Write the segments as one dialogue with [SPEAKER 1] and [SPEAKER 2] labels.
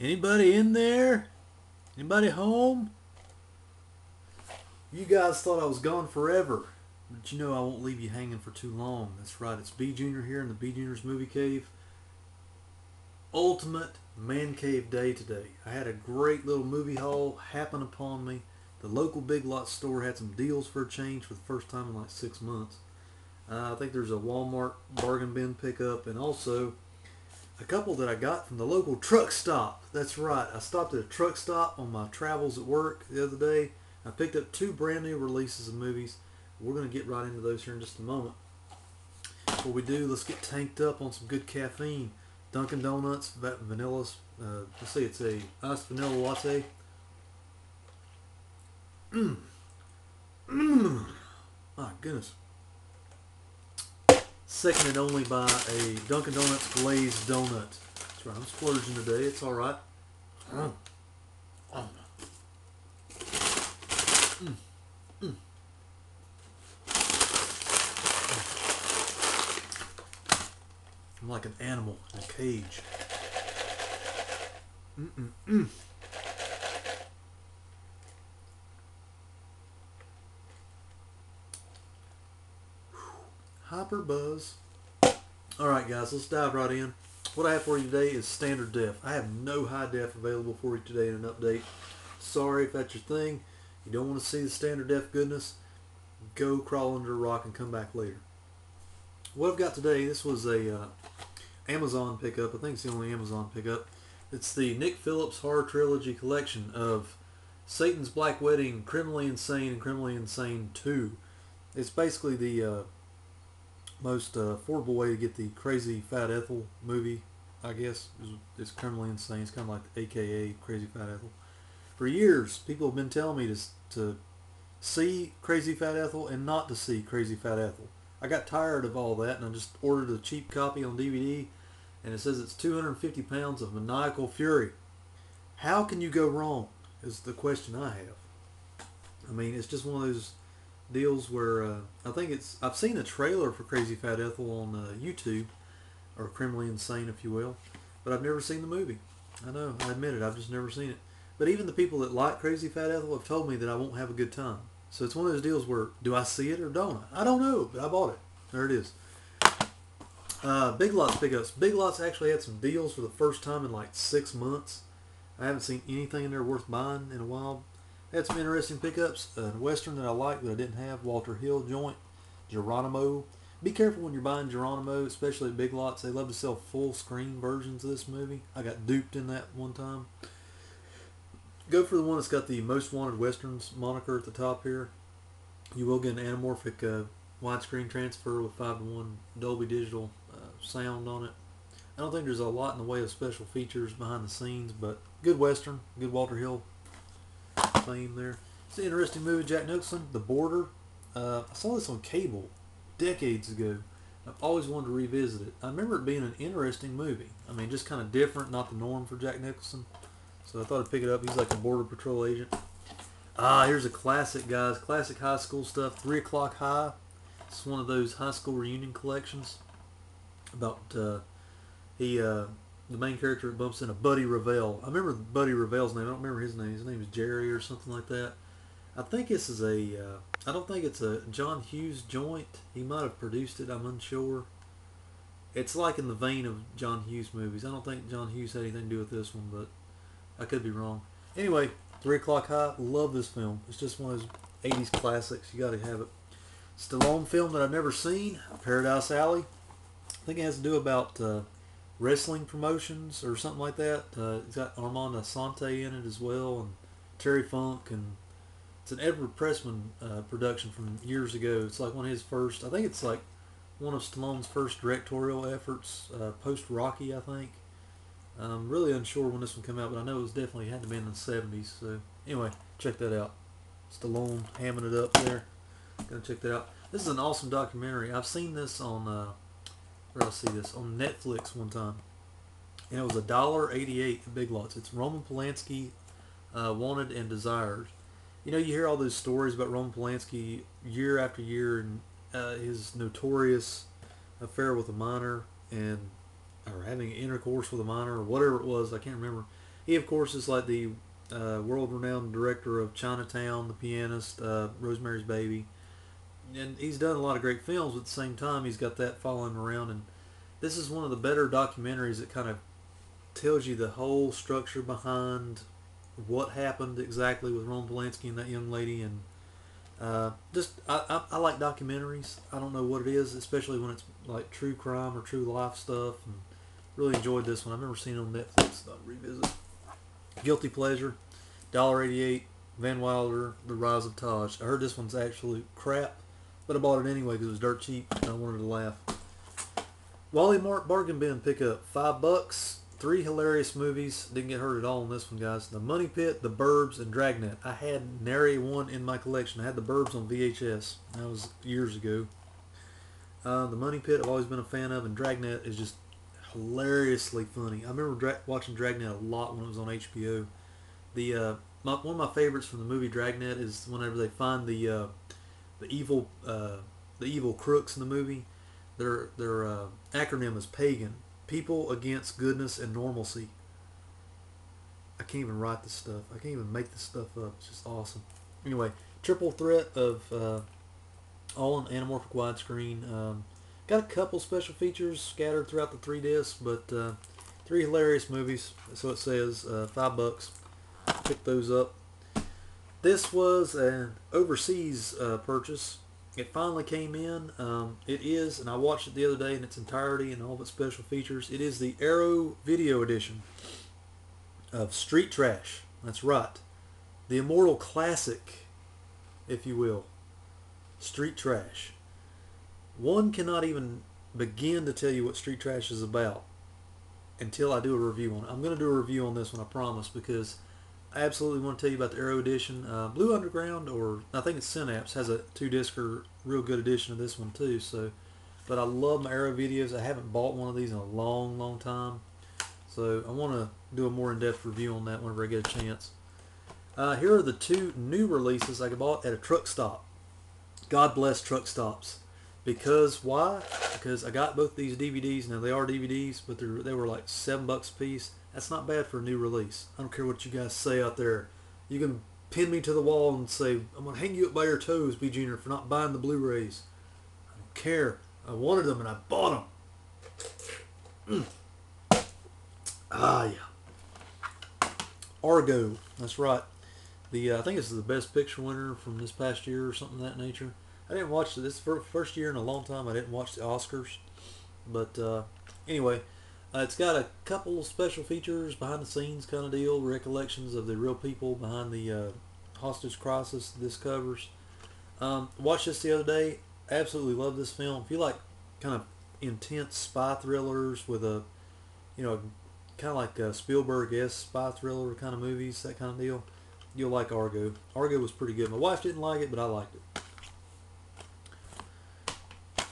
[SPEAKER 1] Anybody in there? Anybody home? You guys thought I was gone forever, but you know I won't leave you hanging for too long. That's right, it's B.Jr. here in the B.Jr.'s Movie Cave. Ultimate man cave day today. I had a great little movie haul happen upon me. The local Big Lots store had some deals for a change for the first time in like 6 months. I think there's a Walmart bargain bin pickup and also a couple that I got from the local truck stop. That's right, I stopped at a truck stop on my travels at work the other day. I picked up two brand new releases of movies. We're going to get right into those here in just a moment. Before we do, let's get tanked up on some good caffeine. Dunkin Donuts, vanilla, let's see, it's a iced vanilla latte. My goodness. Seconded only by a Dunkin Donuts glazed donut. That's right, I'm splurging today, it's alright. I'm like an animal in a cage. Hyper buzz. Alright guys, let's dive right in. What I have for you today is standard def. I have no high def available for you today in an update. Sorry if that's your thing. You don't want to see the standard def goodness, go crawl under a rock and come back later. What I've got today, this was a Amazon pickup. I think it's the only Amazon pickup. It's the Nick Phillips Horror Trilogy collection of Satan's Black Wedding, Criminally Insane, and Criminally Insane 2. It's basically the most affordable way to get the Crazy Fat Ethel movie, I guess. It's Criminally Insane. It's kind of like the AKA Crazy Fat Ethel. For years, people have been telling me to see Crazy Fat Ethel and not to see Crazy Fat Ethel. I got tired of all that and I just ordered a cheap copy on DVD, and it says it's 250 pounds of maniacal fury. How can you go wrong is the question I have. I mean, it's just one of those deals where I've seen a trailer for Crazy Fat Ethel on YouTube, or Criminally Insane if you will, but I've never seen the movie. I know, I admit it, I've just never seen it. But even the people that like Crazy Fat Ethel have told me that I won't have a good time. So it's one of those deals where, do I see it or don't I? I don't know, but I bought it. There it is. Big Lots pickups. Big Lots actually had some deals for the first time in like 6 months. I haven't seen anything in there worth buying in a while. They had some interesting pickups. A Western that I liked that I didn't have, Walter Hill joint, Geronimo. Be careful when you're buying Geronimo, especially at Big Lots. They love to sell full screen versions of this movie. I got duped in that one time. Go for the one that's got the Most Wanted Westerns moniker at the top here. You will get an anamorphic widescreen transfer with 5:1 Dolby Digital sound on it. I don't think there's a lot in the way of special features behind the scenes, but good Western, good Walter Hill theme there. It's an interesting movie, Jack Nicholson, The Border. I saw this on cable decades ago. I've always wanted to revisit it. I remember it being an interesting movie. I mean, just kind of different, not the norm for Jack Nicholson. So I thought I'd pick it up. He's like a border patrol agent. Here's a classic, guys. Classic high school stuff. 3 O'Clock High. It's one of those high school reunion collections about the main character that bumps into Buddy Revell. I remember Buddy Revell's name. I don't remember his name. His name is Jerry or something like that. I think this is I don't think it's a John Hughes joint. He might have produced it. I'm unsure. It's like in the vein of John Hughes movies. I don't think John Hughes had anything to do with this one, but I could be wrong. Anyway, 3 O'Clock High. Love this film. It's just one of those 80s classics. You got to have it. Stallone film that I've never seen. Paradise Alley. I think it has to do about wrestling promotions or something like that. It's got Armand Assante in it as well, and Terry Funk, and it's an Edward Pressman production from years ago. It's like one of his first. I think it's like one of Stallone's first directorial efforts, post Rocky, I think. I'm really unsure when this one came out, but I know it was definitely had to be in the 70s. So anyway, check that out. Stallone hamming it up there. Gotta check that out. This is an awesome documentary. I've seen this on where did I see this? On Netflix one time, and it was $1.88 at Big Lots. It's Roman Polanski, Wanted and Desired. You know, you hear all those stories about Roman Polanski year after year and his notorious affair with a minor and or having intercourse with a minor or whatever it was. I can't remember. He, of course, is like the world-renowned director of Chinatown, The Pianist, Rosemary's Baby, and he's done a lot of great films. But at the same time, he's got that following him around, and this is one of the better documentaries that kind of tells you the whole structure behind what happened exactly with Roman Polanski and that young lady, and I like documentaries. I don't know what it is, especially when it's like true crime or true life stuff. And really enjoyed this one. I've never seen it on Netflix. So I'll revisit. Guilty Pleasure, $1.88. Van Wilder, The Rise of Taj. I heard this one's absolute crap, but I bought it anyway because it was dirt cheap and I wanted to laugh. Wally Mart Bargain Bin pickup, $5. Three hilarious movies. Didn't get hurt at all on this one, guys. The Money Pit, The Burbs, and Dragnet. I had nary one in my collection. I had The Burbs on VHS. That was years ago. The Money Pit I've always been a fan of, and Dragnet is just hilariously funny. I remember watching Dragnet a lot when it was on HBO. One of my favorites from the movie Dragnet is whenever they find the evil crooks in the movie. Their acronym is PAGAN. People Against Goodness and Normalcy. I can't even write this stuff. I can't even make this stuff up. It's just awesome. Anyway, triple threat of all in anamorphic widescreen. Got a couple special features scattered throughout the 3 discs, but three hilarious movies. So it says, $5. Pick those up. This was an overseas purchase. It finally came in. It is, and I watched it the other day in its entirety and all of its special features. It is the Arrow Video Edition of Street Trash. That's right. The immortal classic, if you will. Street Trash. One cannot even begin to tell you what Street Trash is about until I do a review on it. I'm going to do a review on this one, I promise, because I absolutely want to tell you about the Arrow edition. Blue Underground, or I think it's Synapse, has a 2-discer real good edition of this one too. So, but I love my Arrow videos. I haven't bought one of these in a long, long time. So I want to do a more in-depth review on that whenever I get a chance. Here are the 2 new releases I bought at a truck stop. God bless truck stops. Because why? Because I got both these DVDs. Now they are DVDs, but they were like $7 a piece. That's not bad for a new release. I don't care what you guys say out there. You can pin me to the wall and say, I'm going to hang you up by your toes, B.Jr, for not buying the Blu-rays. I don't care. I wanted them and I bought them. Ah, yeah. Argo. That's right. I think this is the Best Picture winner from this past year or something of that nature. I didn't watch this first year in a long time. I didn't watch the Oscars. But anyway, it's got a couple of special features, behind the scenes kind of deal, recollections of the real people behind the hostage crisis this covers. Watched this the other day. Absolutely love this film. If you like kind of intense spy thrillers with a, kind of like a Spielberg-esque spy thriller kind of movies, that kind of deal, you'll like Argo. Argo was pretty good. My wife didn't like it, but I liked it.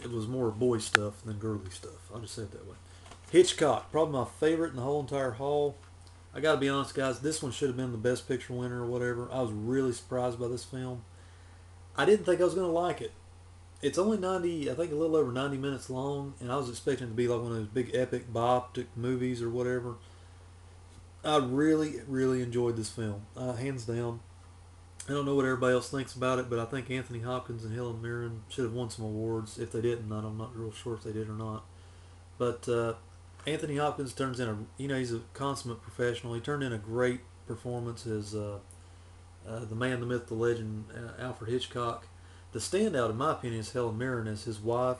[SPEAKER 1] It was more boy stuff than girly stuff. I'll just say it that way. Hitchcock, probably my favorite in the whole entire haul. I gotta be honest, guys, this one should have been the Best Picture winner or whatever. I was really surprised by this film. I didn't think I was gonna like it. It's only I think a little over 90 minutes long, and I was expecting it to be like one of those big epic biopic movies or whatever. I really, really enjoyed this film, hands down. I don't know what everybody else thinks about it, but I think Anthony Hopkins and Helen Mirren should have won some awards. If they didn't, I'm not real sure if they did or not. But Anthony Hopkins turns in he's a consummate professional. He turned in a great performance as the man, the myth, the legend, Alfred Hitchcock. The standout, in my opinion, is Helen Mirren as his wife.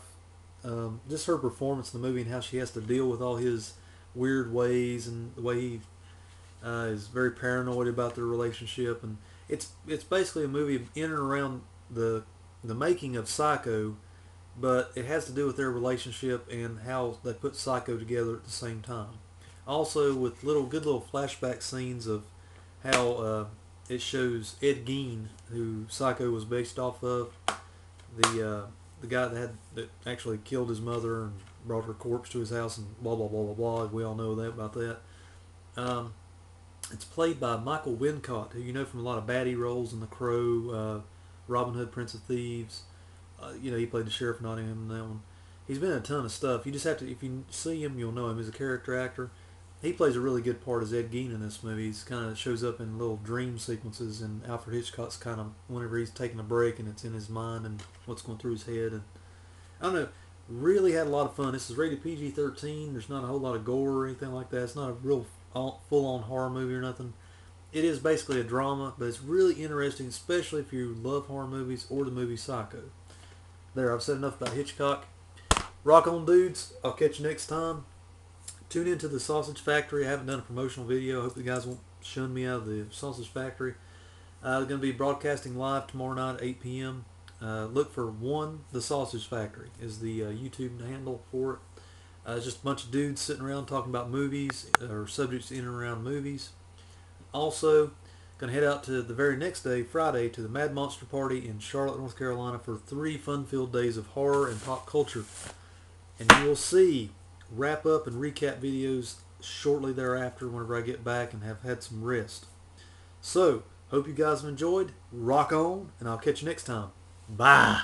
[SPEAKER 1] Just her performance in the movie and how she has to deal with all his weird ways and the way he is very paranoid about their relationship. And it's basically a movie in and around the making of Psycho, but it has to do with their relationship and how they put Psycho together at the same time. Also with good little flashback scenes of how it shows Ed Gein, who Psycho was based off of, the guy that actually killed his mother and brought her corpse to his house and blah blah blah blah blah. We all know about that. It's played by Michael Wincott, who you know from a lot of baddie roles in The Crow, Robin Hood, Prince of Thieves. He played the Sheriff of Nottingham in that one. He's been in a ton of stuff. You just have to, if you see him, you'll know him. He's a character actor. He plays a really good part as Ed Gein in this movie. He's kind of shows up in little dream sequences, and Alfred Hitchcock's kind of whenever he's taking a break and it's in his mind and what's going through his head. And I don't know, really had a lot of fun. This is rated PG-13. There's not a whole lot of gore or anything like that. It's not a real full-on horror movie or nothing. It is basically a drama, but it's really interesting, especially if you love horror movies or the movie Psycho. There, I've said enough about Hitchcock. Rock on, dudes. I'll catch you next time. Tune into the Sausage Factory. I haven't done a promotional video. I hope the guys won't shun me out of the Sausage Factory. They're going to be broadcasting live tomorrow night at 8 p.m. Look for The Sausage Factory is the YouTube handle for it. It's just a bunch of dudes sitting around talking about movies or subjects in and around movies. Also, going to head out to the very next day, Friday, to the Mad Monster Party in Charlotte, North Carolina for 3 fun-filled days of horror and pop culture. And you will see wrap up and recap videos shortly thereafter whenever I get back and have had some rest. So, hope you guys have enjoyed. Rock on, and I'll catch you next time. Bye.